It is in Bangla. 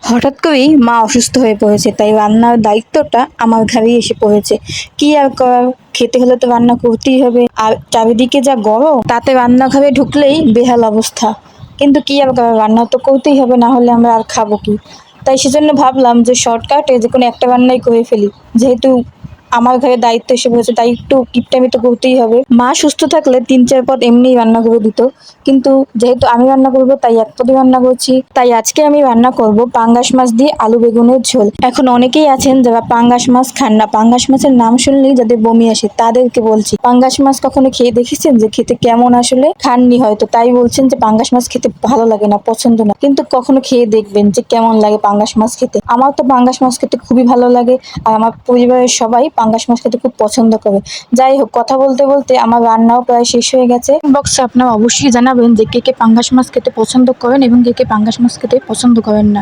হঠাৎ করেই মা অসুস্থ হয়ে পড়েছে, তাই রান্নার দায়িত্বটা আমার ঘাড়েই এসে পড়েছে। কি আর করার, খেতে হলে তো রান্না করতেই হবে। আর চারিদিকে যা গরম, তাতে রান্নাঘরে ঢুকলেই বেহাল অবস্থা। কিন্তু কি আর করার, রান্না তো করতেই হবে, না হলে আমরা আর খাবো কি। তাই সেজন্য ভাবলাম যে শর্টকাটে যে কোনো একটা রান্নাই করে ফেলি। যেহেতু আমার ঘরে দায়িত্ব এসে পড়েছে, তাই একটু কিপটামি তো করতেই হবে। মা সুস্থ থাকলে ৩-৪ পদ এমনিই রান্না করে দিত, কিন্তু যেহেতু আমি রান্না করবো তাই এক পদই রান্না করছি। তাই আজকে আমি রান্না করব পাঙ্গাস মাছ দিয়ে আলু বেগুনের ঝোল। এখন অনেকেই আছেন যারা পাঙ্গাস মাছ খান না, পাঙ্গাস মাছের নাম শুনলেই যাদের বমি আসে তাদেরকে বলছি, পাঙ্গাস মাছ কখনো খেয়ে দেখেছেন যে খেতে কেমন? আসলে খাননি হয়তো, তাই বলছেন যে পাঙ্গাস মাছ খেতে ভালো লাগে না, পছন্দ না। কিন্তু কখনো খেয়ে দেখবেন যে কেমন লাগে পাঙ্গাস মাছ খেতে। আমার তো পাঙ্গাস মাছ খেতে খুবই ভালো লাগে, আর আমার পরিবারের সবাই পাঙ্গাস মাছ খেতে খুব পছন্দ করে। যাই হোক, কথা বলতে বলতে আমার রান্নাও প্রায় শেষ হয়ে গেছে। বক্সে আপনারা অবশ্যই জানাবেন যে কে কে পাঙ্গাস মাছ খেতে পছন্দ করেন এবং কে কে পাঙ্গাস মাছ খেতে পছন্দ করেন না।